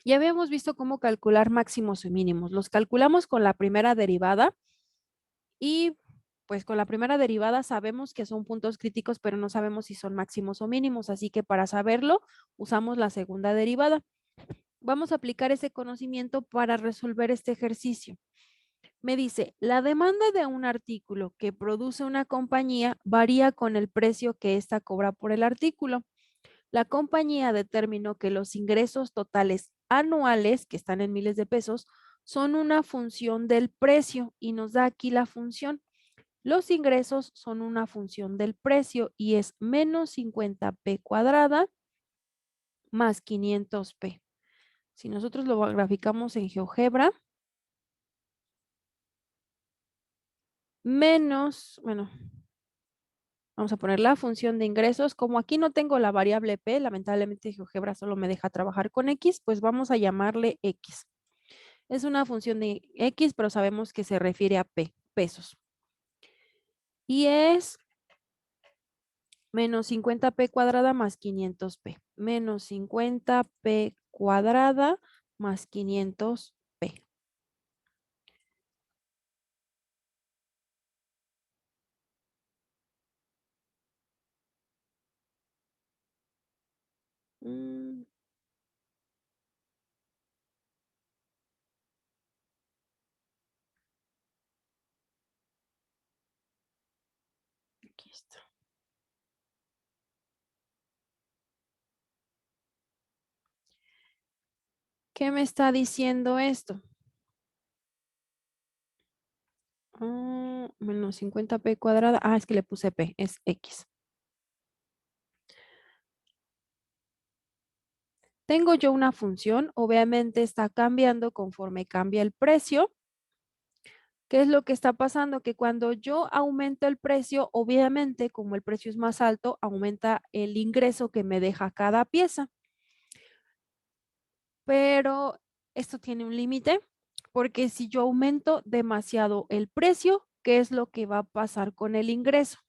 Ya habíamos visto cómo calcular máximos y mínimos. Los calculamos con la primera derivada y pues con la primera derivada sabemos que son puntos críticos, pero no sabemos si son máximos o mínimos. Así que para saberlo, usamos la segunda derivada. Vamos a aplicar ese conocimiento para resolver este ejercicio. Me dice, la demanda de un artículo que produce una compañía varía con el precio que ésta cobra por el artículo. La compañía determinó que los ingresos totales anuales, que están en miles de pesos, son una función del precio y nos da aquí la función. Los ingresos son una función del precio y es menos 50p cuadrada más 500p. Si nosotros lo graficamos en GeoGebra, menos, bueno, vamos a poner la función de ingresos. Como aquí no tengo la variable p, lamentablemente GeoGebra solo me deja trabajar con x, pues vamos a llamarle x. Es una función de x, pero sabemos que se refiere a p, pesos. Y es menos 50p cuadrada más 500p. Menos 50p cuadrada más 500p. Mm, aquí está. ¿Qué me está diciendo esto? Menos 50p cuadrada. Ah, es que le puse p, es x. Tengo yo una función, obviamente está cambiando conforme cambia el precio. ¿Qué es lo que está pasando? Que cuando yo aumento el precio, obviamente, como el precio es más alto, aumenta el ingreso que me deja cada pieza. Pero esto tiene un límite, porque si yo aumento demasiado el precio, ¿qué es lo que va a pasar con el ingreso?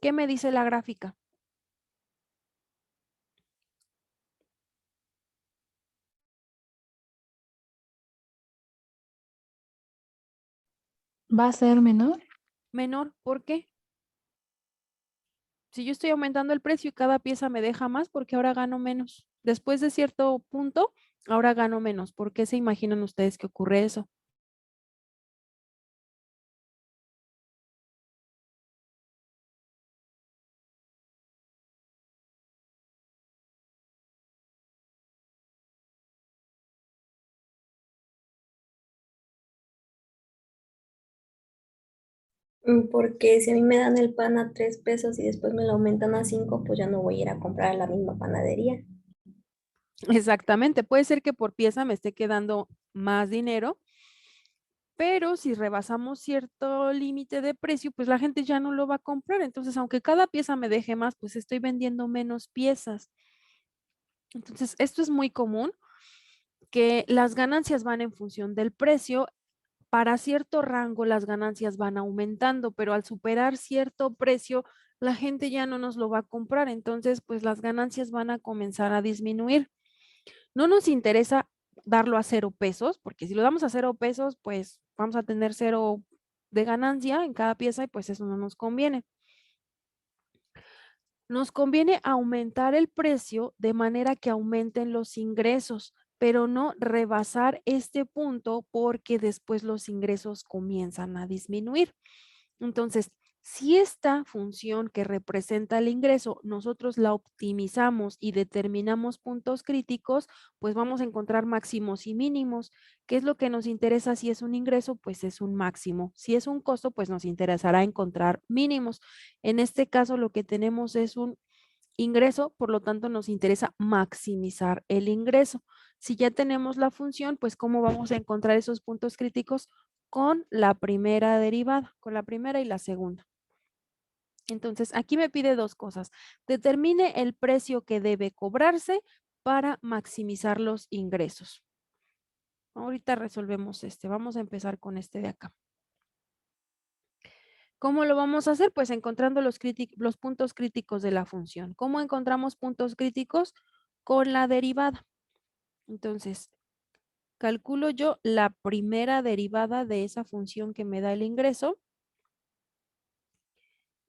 ¿Qué me dice la gráfica? ¿Va a ser menor? Menor, ¿por qué? Si yo estoy aumentando el precio y cada pieza me deja más, porque ahora gano menos. Después de cierto punto, ahora gano menos. ¿Por qué se imaginan ustedes que ocurre eso? Porque si a mí me dan el pan a 3 pesos y después me lo aumentan a 5, pues ya no voy a ir a comprar a la misma panadería. Exactamente, puede ser que por pieza me esté quedando más dinero, pero si rebasamos cierto límite de precio, pues la gente ya no lo va a comprar. Entonces, aunque cada pieza me deje más, pues estoy vendiendo menos piezas. Entonces, esto es muy común, que las ganancias van en función del precio. Para cierto rango, las ganancias van aumentando, pero al superar cierto precio, la gente ya no nos lo va a comprar. Entonces, pues las ganancias van a comenzar a disminuir. No nos interesa darlo a 0 pesos, porque si lo damos a 0 pesos, pues vamos a tener 0 de ganancia en cada pieza y pues eso no nos conviene. Nos conviene aumentar el precio de manera que aumenten los ingresos, pero no rebasar este punto porque después los ingresos comienzan a disminuir. Entonces, si esta función que representa el ingreso nosotros la optimizamos y determinamos puntos críticos, pues vamos a encontrar máximos y mínimos. ¿Qué es lo que nos interesa? Si es un ingreso, pues es un máximo. Si es un costo, pues nos interesará encontrar mínimos. En este caso, lo que tenemos es un ingreso, por lo tanto, nos interesa maximizar el ingreso. Si ya tenemos la función, pues ¿cómo vamos a encontrar esos puntos críticos? Con la primera derivada, con la primera y la segunda. Entonces, aquí me pide dos cosas. Determine el precio que debe cobrarse para maximizar los ingresos. Ahorita resolvemos este. Vamos a empezar con este de acá. ¿Cómo lo vamos a hacer? Pues encontrando los puntos críticos de la función. ¿Cómo encontramos puntos críticos? Con la derivada. Entonces, calculo yo la primera derivada de esa función que me da el ingreso.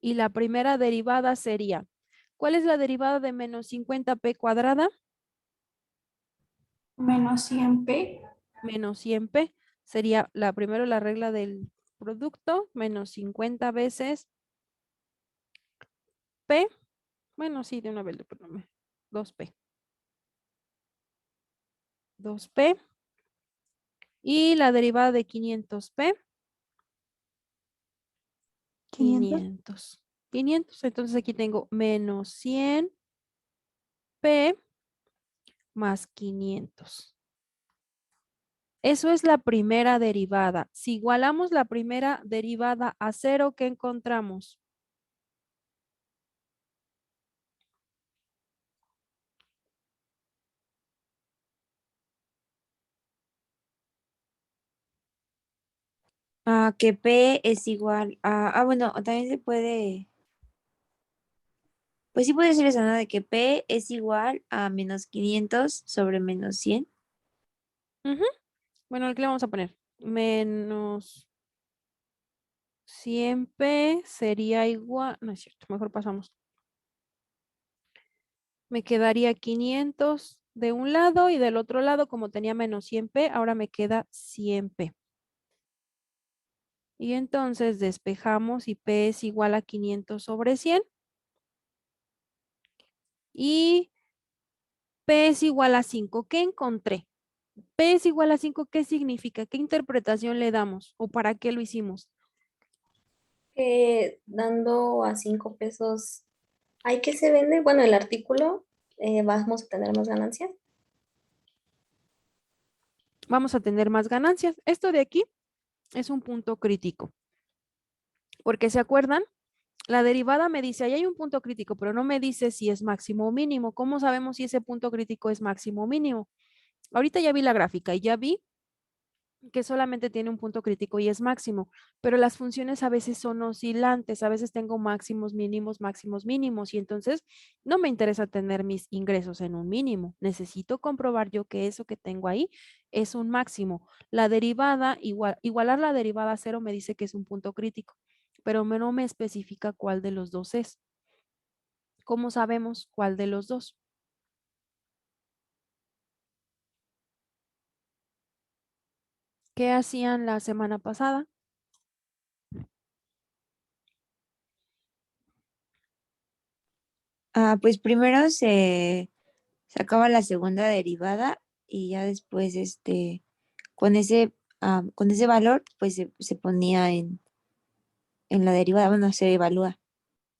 Y la primera derivada sería, ¿cuál es la derivada de menos 50p cuadrada? Menos 100p. Menos 100p. Sería primero la regla del producto, menos 50 veces p. Bueno, sí, de una vez le ponemos 2p. 2p. Y la derivada de 500p. 500. 500. 500. Entonces aquí tengo menos 100p más 500. Eso es la primera derivada. Si igualamos la primera derivada a cero, ¿qué encontramos? Que P es igual a... bueno, también se puede... Pues sí puede ser eso, ¿no? De que P es igual a menos 500 sobre menos 100. Ujú. Bueno, ¿qué le vamos a poner? Menos 100p sería igual, no es cierto, mejor pasamos. Me quedaría 500 de un lado y del otro lado, como tenía menos 100p, ahora me queda 100p. Y entonces despejamos y p es igual a 500 sobre 100. Y p es igual a 5. ¿Qué encontré? P es igual a 5, ¿qué significa? ¿Qué interpretación le damos? ¿O para qué lo hicimos? Dando a 5 pesos, ¿hay que se vende? Bueno, el artículo, vamos a tener más ganancias. Vamos a tener más ganancias. Esto de aquí es un punto crítico. Porque ¿se acuerdan? La derivada me dice, ahí hay un punto crítico, pero no me dice si es máximo o mínimo. ¿Cómo sabemos si ese punto crítico es máximo o mínimo? Ahorita ya vi la gráfica y ya vi que solamente tiene un punto crítico y es máximo, pero las funciones a veces son oscilantes, a veces tengo máximos, mínimos, y entonces no me interesa tener mis ingresos en un mínimo. Necesito comprobar yo que eso que tengo ahí es un máximo. La derivada, igualar la derivada a cero me dice que es un punto crítico, pero no me especifica cuál de los dos es. ¿Cómo sabemos cuál de los dos? ¿Qué hacían la semana pasada? Pues primero se sacaba la segunda derivada y ya después, con ese valor, pues se ponía en la derivada, bueno, se evalúa.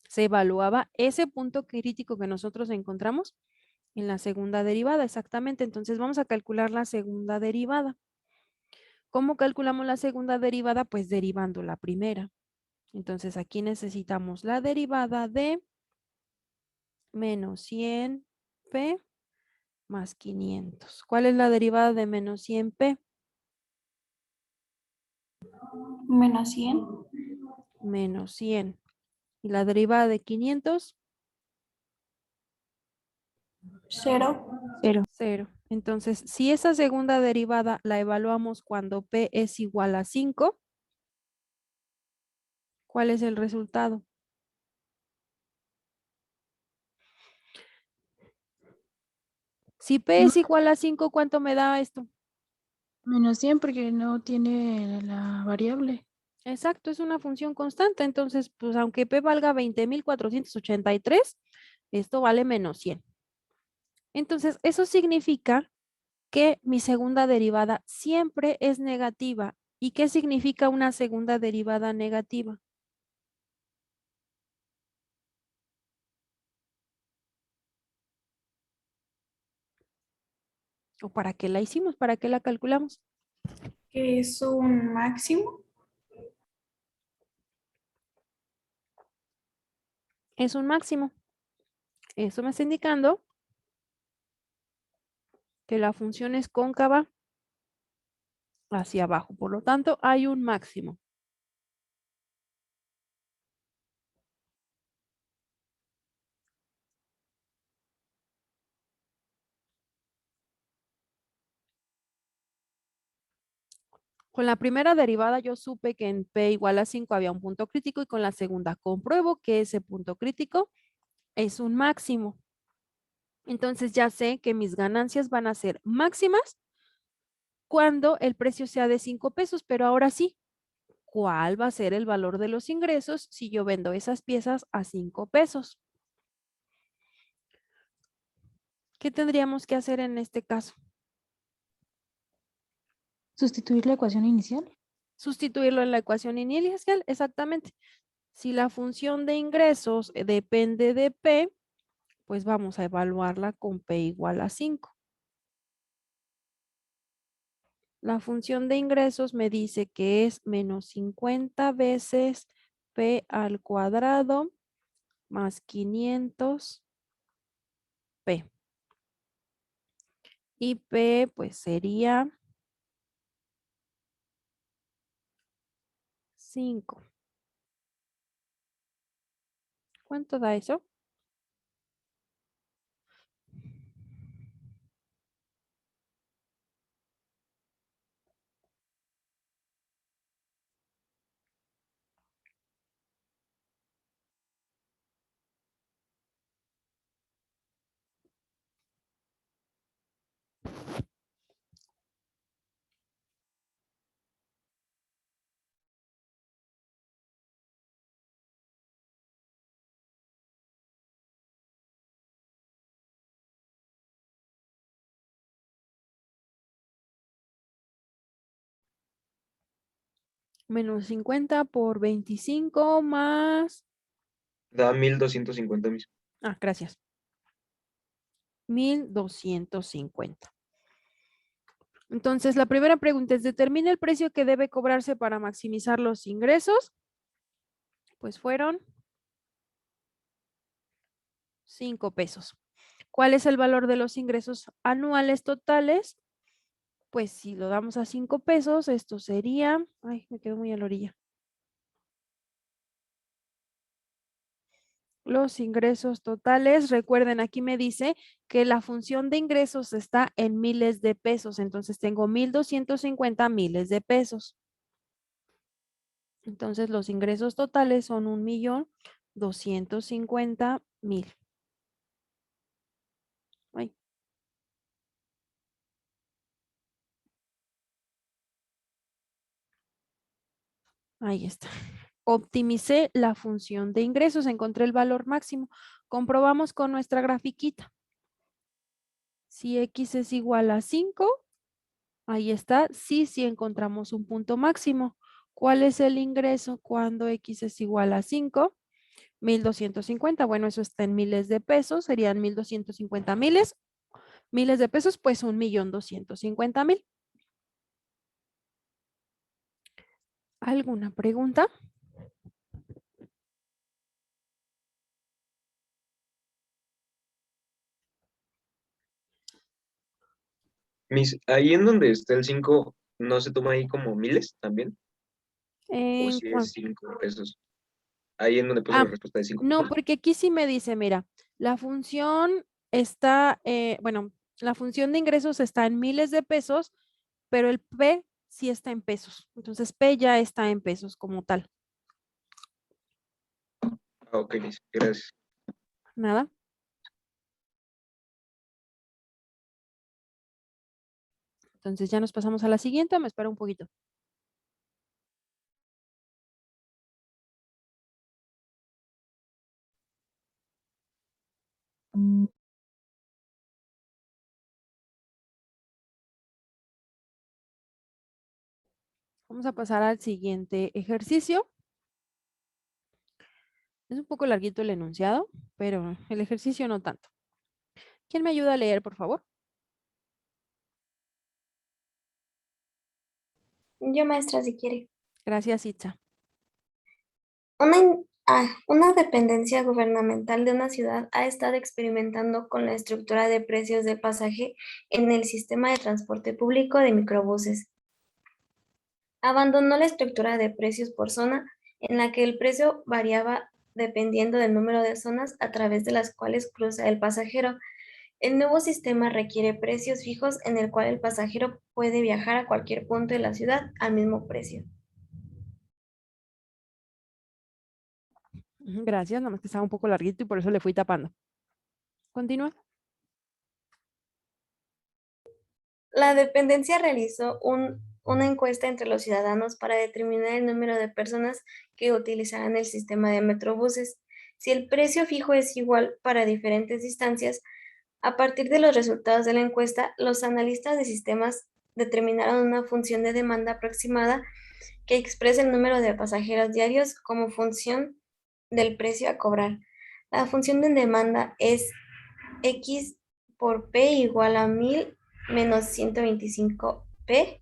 Se evaluaba ese punto crítico que nosotros encontramos en la segunda derivada, exactamente. Entonces vamos a calcular la segunda derivada. ¿Cómo calculamos la segunda derivada? Pues derivando la primera. Entonces aquí necesitamos la derivada de menos 100p más 500. ¿Cuál es la derivada de menos 100p? Menos 100. Menos 100. ¿Y la derivada de 500? 0. Cero. 0. Entonces, si esa segunda derivada la evaluamos cuando p es igual a 5, ¿cuál es el resultado? Si p es igual a 5, ¿cuánto me da esto? Menos 100 porque no tiene la variable. Exacto, es una función constante. Entonces, pues aunque p valga 20.483, esto vale menos 100. Entonces, eso significa que mi segunda derivada siempre es negativa. ¿Y qué significa una segunda derivada negativa? ¿O para qué la hicimos? ¿Para qué la calculamos? Que es un máximo. Es un máximo. Eso me está indicando que la función es cóncava hacia abajo. Por lo tanto, hay un máximo. Con la primera derivada yo supe que en P igual a 5 había un punto crítico y con la segunda compruebo que ese punto crítico es un máximo. Entonces ya sé que mis ganancias van a ser máximas cuando el precio sea de 5 pesos, pero ahora sí, ¿cuál va a ser el valor de los ingresos si yo vendo esas piezas a 5 pesos? ¿Qué tendríamos que hacer en este caso? Sustituir la ecuación inicial. Sustituirlo en la ecuación inicial, exactamente. Si la función de ingresos depende de P, pues vamos a evaluarla con P igual a 5. La función de ingresos me dice que es menos 50 veces P al cuadrado más 500 P. Y P pues sería 5. ¿Cuánto da eso? Menos 50 por 25 más... Da 1250 mis. Ah, gracias. 1250. Entonces, la primera pregunta es, ¿determina el precio que debe cobrarse para maximizar los ingresos? Pues fueron 5 pesos. ¿Cuál es el valor de los ingresos anuales totales? Pues si lo damos a 5 pesos, esto sería... Ay, me quedo muy a la orilla. Los ingresos totales, recuerden, aquí me dice que la función de ingresos está en miles de pesos, entonces tengo 1250 miles de pesos. Entonces los ingresos totales son 1.250.000. Ay. Ahí está. Optimicé la función de ingresos, encontré el valor máximo. Comprobamos con nuestra grafiquita. Si X es igual a 5, ahí está, sí encontramos un punto máximo. ¿Cuál es el ingreso cuando X es igual a 5? 1.250. Bueno, eso está en miles de pesos, serían 1.250 miles de pesos, pues 1.250.000. ¿Alguna pregunta? Ahí en donde está el 5, ¿no se toma ahí como miles también? ¿O En si cuan- es 5 pesos? Ahí en donde puse Ah, la respuesta de 5 no, pesos. porque aquí sí me dice, mira, la función está, bueno, la función de ingresos está en miles de pesos, pero el P sí está en pesos. Entonces P ya está en pesos como tal. Ah, ok, Miss, gracias. Nada. Entonces ya nos pasamos a la siguiente, me espero un poquito. Vamos a pasar al siguiente ejercicio. Es un poco larguito el enunciado, pero el ejercicio no tanto. ¿Quién me ayuda a leer, por favor? Yo, maestra, si quiere. Gracias, Itza. Una dependencia gubernamental de una ciudad ha estado experimentando con la estructura de precios de pasaje en el sistema de transporte público de microbuses. Abandonó la estructura de precios por zona, en la que el precio variaba dependiendo del número de zonas a través de las cuales cruza el pasajero. El nuevo sistema requiere precios fijos en el cual el pasajero puede viajar a cualquier punto de la ciudad al mismo precio. Gracias, nada más que estaba un poco larguito y por eso le fui tapando. Continúa. La dependencia realizó una encuesta entre los ciudadanos para determinar el número de personas que utilizarán el sistema de metrobuses. Si el precio fijo es igual para diferentes distancias, a partir de los resultados de la encuesta, los analistas de sistemas determinaron una función de demanda aproximada que expresa el número de pasajeros diarios como función del precio a cobrar. La función de demanda es X por P igual a 1000 menos 125P,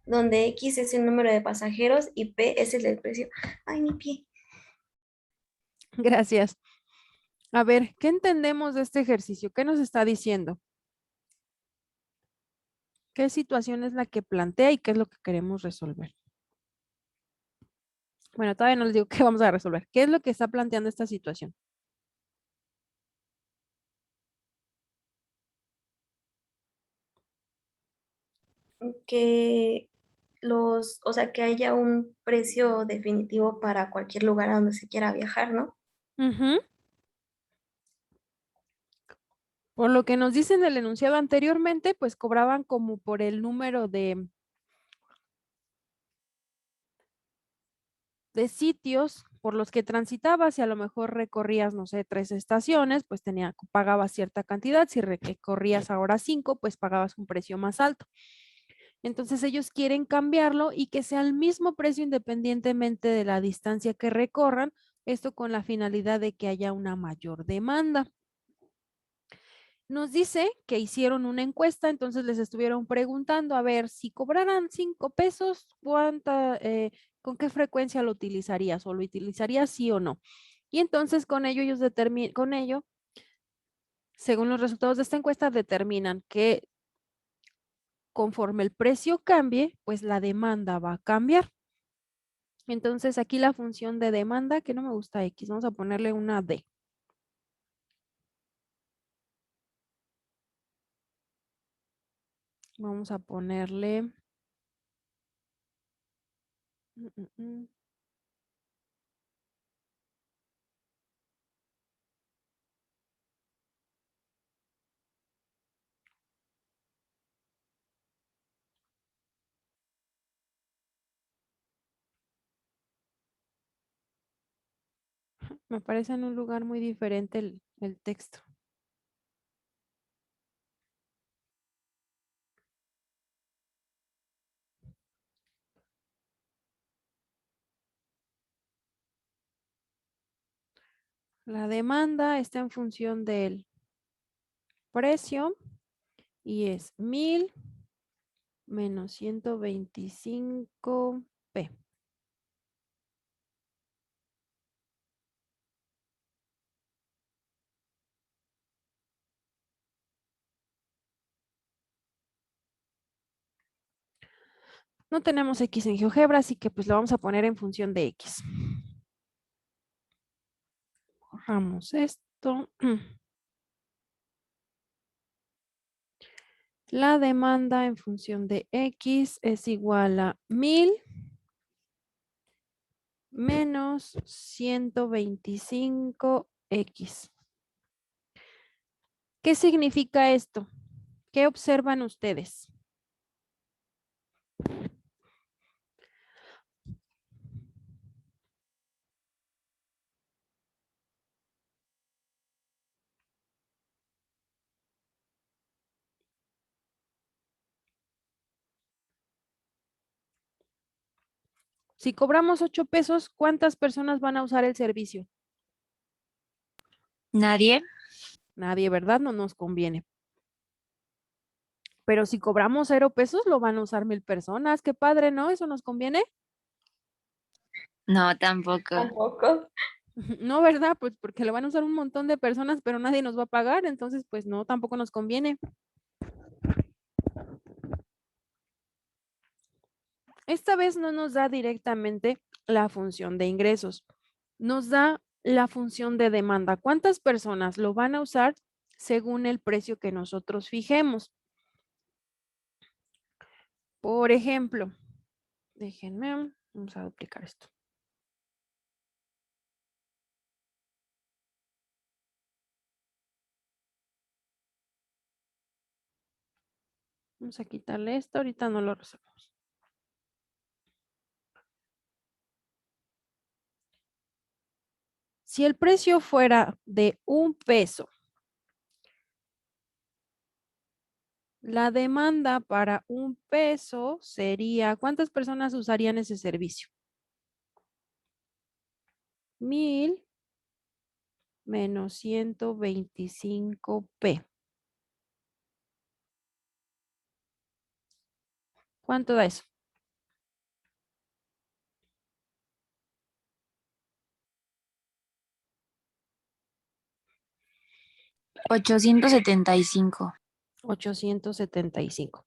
donde X es el número de pasajeros y P es el del precio. Ay, mi pie. Gracias. A ver, ¿qué entendemos de este ejercicio? ¿Qué nos está diciendo? ¿Qué situación es la que plantea y qué es lo que queremos resolver? Bueno, todavía no les digo qué vamos a resolver. ¿Qué es lo que está planteando esta situación? Que o sea, que haya un precio definitivo para cualquier lugar a donde se quiera viajar, ¿no? Ujú. Por lo que nos dicen el enunciado anteriormente, pues cobraban como por el número de sitios por los que transitabas y a lo mejor recorrías, no sé, 3 estaciones, pues pagabas cierta cantidad. Si recorrías ahora 5, pues pagabas un precio más alto. Entonces ellos quieren cambiarlo y que sea el mismo precio independientemente de la distancia que recorran, esto con la finalidad de que haya una mayor demanda. Nos dice que hicieron una encuesta, entonces les estuvieron preguntando, a ver, si cobraran 5 pesos, ¿con qué frecuencia lo utilizarías? ¿O lo utilizarías sí o no? Y entonces con ello según los resultados de esta encuesta, determinan que conforme el precio cambie, pues la demanda va a cambiar. Entonces aquí la función de demanda, que no me gusta X, vamos a ponerle una D. Vamos a ponerle... mm, mm, mm. Me parece en un lugar muy diferente el texto. La demanda está en función del precio y es 1000 menos 125P. No tenemos X en GeoGebra, así que pues lo vamos a poner en función de X. Borramos esto. La demanda en función de X es igual a 1000 menos 125X. ¿Qué significa esto? ¿Qué observan ustedes? Si cobramos 8 pesos, ¿cuántas personas van a usar el servicio? Nadie. Nadie, ¿verdad? No nos conviene. Pero si cobramos 0 pesos, lo van a usar 1000 personas. Qué padre, ¿no? ¿Eso nos conviene? No, tampoco. Tampoco. No, ¿verdad? Pues porque lo van a usar un montón de personas, pero nadie nos va a pagar. Entonces, pues no, tampoco nos conviene. Esta vez no nos da directamente la función de ingresos. Nos da la función de demanda. ¿Cuántas personas lo van a usar según el precio que nosotros fijemos. Por ejemplo, déjenme, vamos a duplicar esto. Vamos a quitarle esto, ahorita no lo resolvemos. Si el precio fuera de 1 peso, la demanda para 1 peso sería, ¿cuántas personas usarían ese servicio? 1000 menos 125p. ¿Cuánto da eso? $875. 875.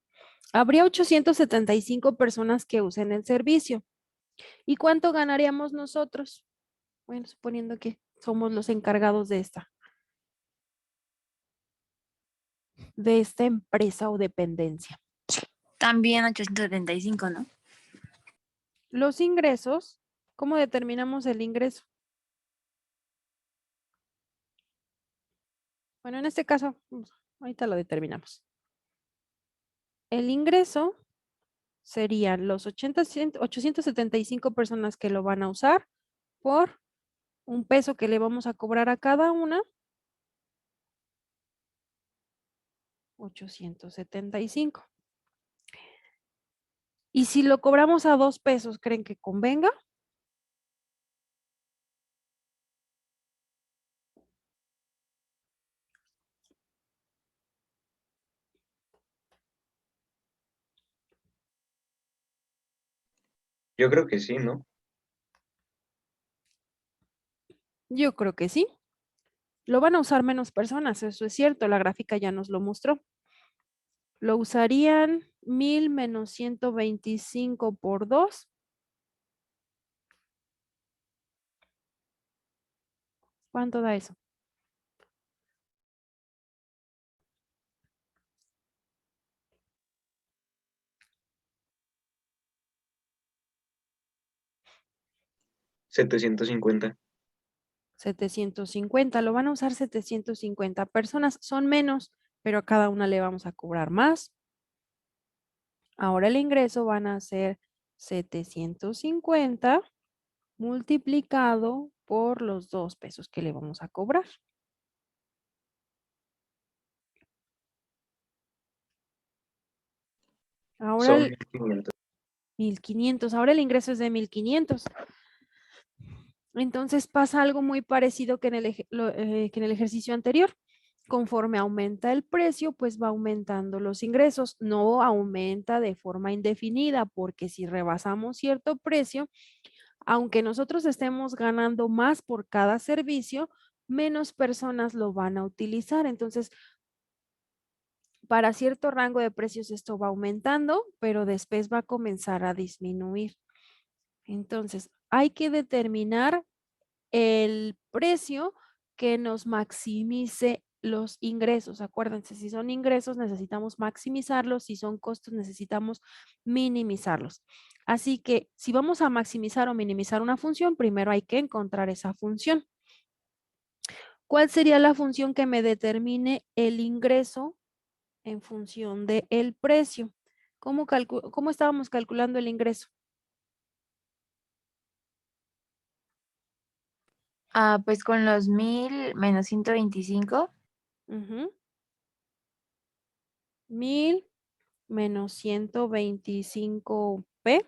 Habría 875 personas que usen el servicio. ¿Y cuánto ganaríamos nosotros? Bueno, suponiendo que somos los encargados de esta empresa o dependencia. También 875, ¿no? Los ingresos, ¿cómo determinamos el ingreso? Bueno, en este caso, ahorita lo determinamos. El ingreso serían los 875 personas que lo van a usar por 1 peso que le vamos a cobrar a cada una. 875. Y si lo cobramos a 2 pesos, ¿creen que convenga? Yo creo que sí, ¿no? Yo creo que sí. Lo van a usar menos personas, eso es cierto, la gráfica ya nos lo mostró. Lo usarían 1000 menos 125 por 2. ¿Cuánto da eso? $750. 750. Lo van a usar 750 personas. Son menos, pero a cada una le vamos a cobrar más. Ahora el ingreso van a ser 750 multiplicado por los 2 pesos que le vamos a cobrar. Ahora Son el 1500. 1500. Ahora el ingreso es de 1500. Entonces pasa algo muy parecido que en el ejercicio anterior. Conforme aumenta el precio, pues va aumentando los ingresos. No aumenta de forma indefinida, porque si rebasamos cierto precio, aunque nosotros estemos ganando más por cada servicio, menos personas lo van a utilizar. Entonces, para cierto rango de precios esto va aumentando, pero después va a comenzar a disminuir. Entonces, hay que determinar el precio que nos maximice los ingresos. Acuérdense, si son ingresos necesitamos maximizarlos, si son costos necesitamos minimizarlos. Así que si vamos a maximizar o minimizar una función, primero hay que encontrar esa función. ¿Cuál sería la función que me determine el ingreso en función del precio? ¿Cómo estábamos calculando el ingreso? Pues con los 1000 menos 125. 1000 menos 125p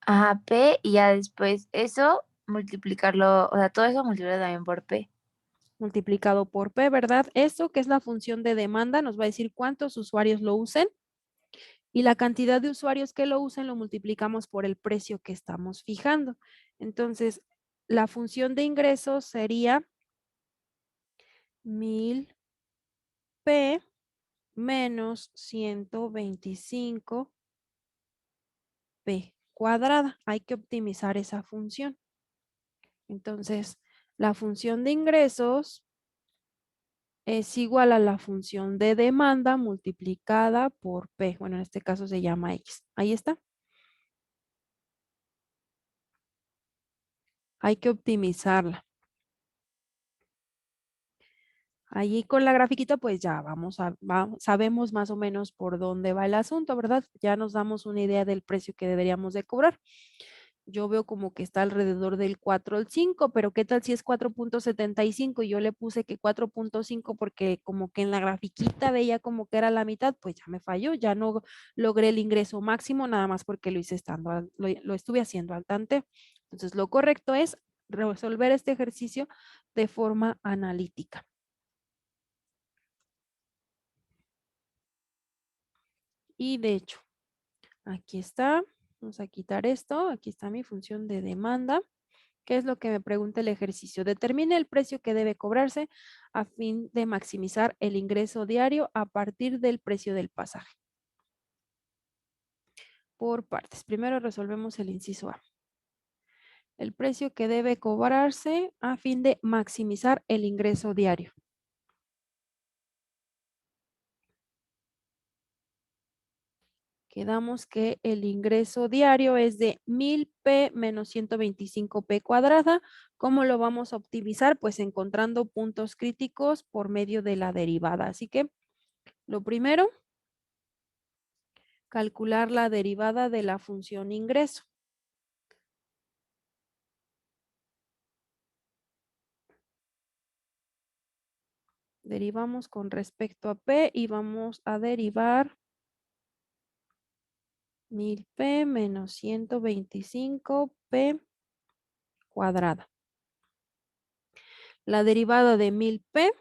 Ajá, P, y ya después eso multiplicarlo, o sea, todo eso multiplicarlo también por P. multiplicado por p, ¿verdad? Esto que es la función de demanda nos va a decir cuántos usuarios lo usen y la cantidad de usuarios que lo usen lo multiplicamos por el precio que estamos fijando. Entonces, la función de ingresos sería 1000p menos 125p cuadrada. Hay que optimizar esa función. Entonces, la función de ingresos es igual a la función de demanda multiplicada por P. Bueno, en este caso se llama X. Ahí está. Hay que optimizarla. Allí con la grafiquita, pues ya sabemos más o menos por dónde va el asunto, ¿verdad? Ya nos damos una idea del precio que deberíamos de cobrar. Yo veo como que está alrededor del 4 al 5, pero ¿qué tal si es 4.75? Y yo le puse que 4.5 porque como que en la grafiquita veía como que era la mitad, pues ya me falló, ya no logré el ingreso máximo, nada más porque lo hice lo estuve haciendo al tanteo. Entonces, lo correcto es resolver este ejercicio de forma analítica. Y de hecho, aquí está, vamos a quitar esto, aquí está mi función de demanda. ¿Qué es lo que me pregunta el ejercicio? Determine el precio que debe cobrarse a fin de maximizar el ingreso diario a partir del precio del pasaje. Por partes. Primero resolvemos el inciso A. El precio que debe cobrarse a fin de maximizar el ingreso diario. Quedamos que el ingreso diario es de 1000P menos 125P cuadrada. ¿Cómo lo vamos a optimizar? Pues encontrando puntos críticos por medio de la derivada. Así que lo primero, calcular la derivada de la función ingreso. Derivamos con respecto a P y vamos a derivar 1000P menos 125P cuadrada. La derivada de 1000P,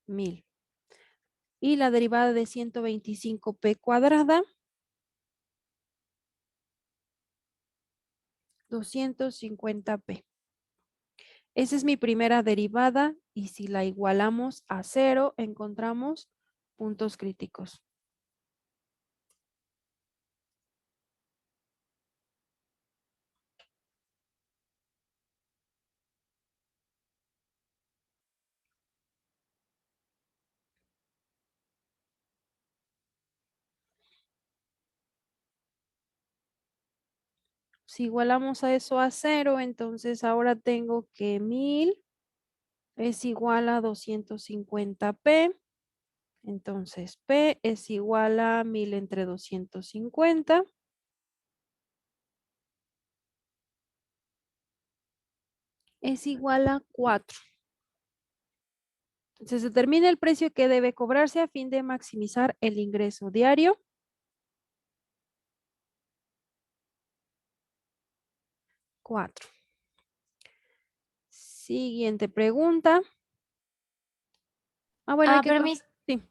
1000. Y la derivada de 125P cuadrada, 250P. Esa es mi primera derivada y si la igualamos a 0, encontramos puntos críticos. Si igualamos a eso a 0, entonces ahora tengo que 1000 es igual a 250P. Entonces, P es igual a 1000 entre 250. Es igual a 4. Entonces, determina el precio que debe cobrarse a fin de maximizar el ingreso diario. 4. Siguiente pregunta. Bueno, hay que... Permiso. Sí.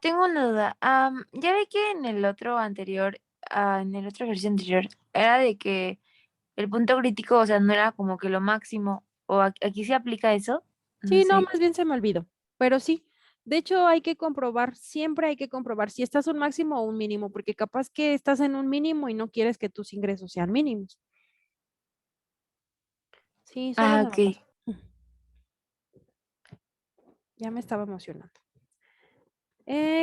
Tengo una duda. Ya ve que en el otro anterior, en el otro ejercicio anterior, era de que el punto crítico, o sea, no era como que lo máximo, o aquí se aplica eso, no Sí, no, sé. más bien se me olvidó. Pero sí, de hecho hay que comprobar, siempre hay que comprobar si estás un máximo o un mínimo, porque capaz que estás en un mínimo y no quieres que tus ingresos sean mínimos. Sí, solo se me Ok. pasó. Ya me estaba emocionando.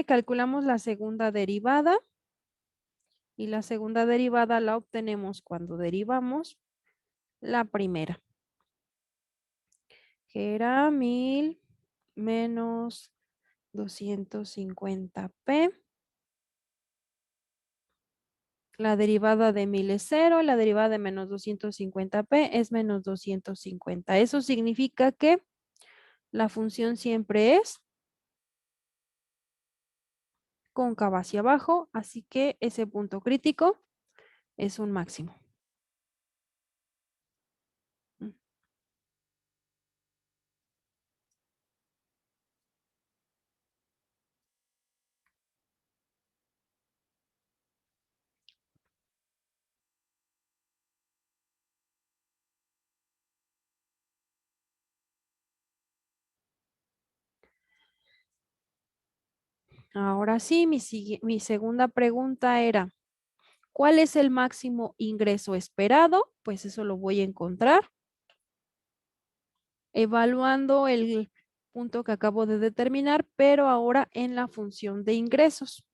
Calculamos la segunda derivada y la segunda derivada la obtenemos cuando derivamos la primera, que era 1000 menos 250P. La derivada de 1000 es 0, la derivada de menos 250P es menos 250. Eso significa que la función siempre es cóncava hacia abajo, así que ese punto crítico es un máximo. Ahora sí, mi segunda pregunta era, ¿cuál es el máximo ingreso esperado? Pues eso lo voy a encontrar evaluando el punto que acabo de determinar, pero ahora en la función de ingresos.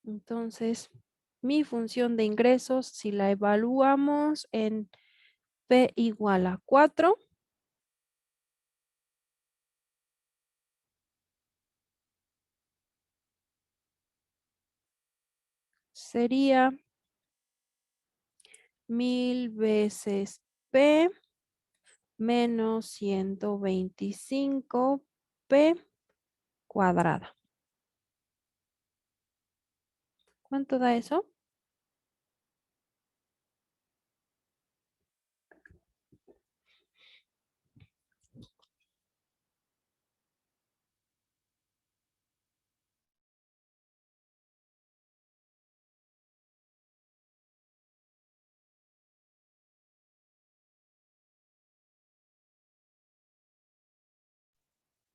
Entonces, mi función de ingresos, si la evaluamos en P igual a 4, sería 1000 veces P menos 125 P cuadrada. ¿Cuánto da eso?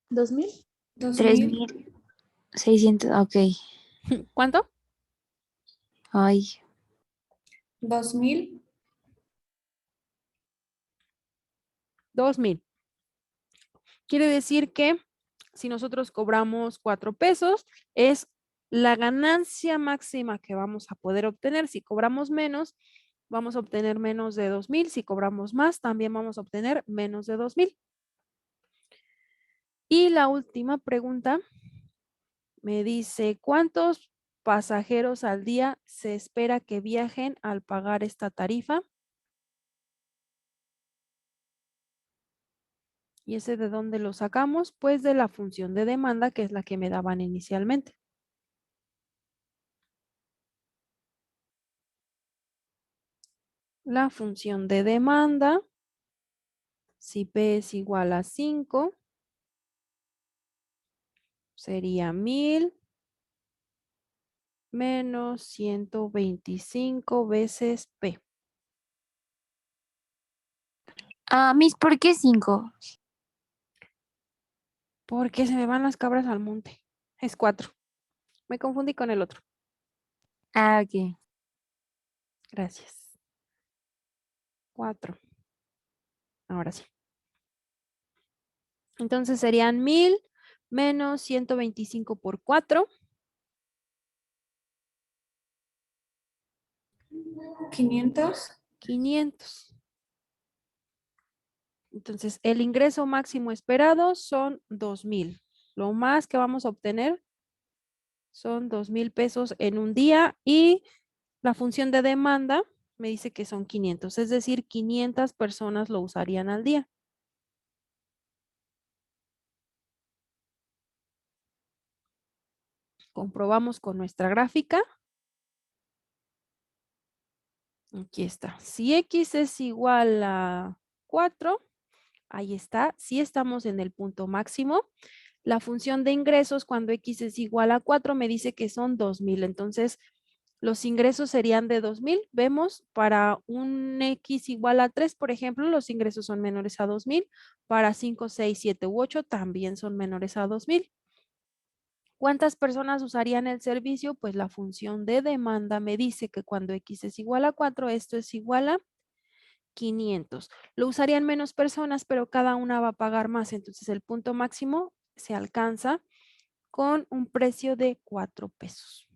¿2000? 2000, 3600, ok. ¿Cuánto? Ay, 2000, 2000. Quiere decir que si nosotros cobramos 4 pesos, es la ganancia máxima que vamos a poder obtener. Si cobramos menos, vamos a obtener menos de 2000. Si cobramos más, también vamos a obtener menos de 2000. Y la última pregunta me dice, ¿cuántos pasajeros al día se espera que viajen al pagar esta tarifa? ¿Y ese de dónde lo sacamos? Pues de la función de demanda, que es la que me daban inicialmente. La función de demanda, si P es igual a 5, sería 1000 menos 125 veces P. Miss, ¿por qué 5? Porque se me van las cabras al monte. Es 4. Me confundí con el otro. Ok. Gracias. 4. Ahora sí. Entonces serían 1000 menos 125 por 4. 500, 500. Entonces, el ingreso máximo esperado son 2000. Lo más que vamos a obtener son 2000 pesos en un día y la función de demanda me dice que son 500, es decir, 500 personas lo usarían al día. Comprobamos con nuestra gráfica. Aquí está. Si X es igual a 4, ahí está. Si estamos en el punto máximo. La función de ingresos cuando X es igual a 4 me dice que son 2000. Entonces, los ingresos serían de 2000. Vemos para un X igual a 3, por ejemplo, los ingresos son menores a 2000. Para 5, 6, 7 u 8 también son menores a 2000. ¿Cuántas personas usarían el servicio? Pues la función de demanda me dice que cuando X es igual a 4, esto es igual a 500. Lo usarían menos personas, pero cada una va a pagar más. Entonces el punto máximo se alcanza con un precio de 4 pesos.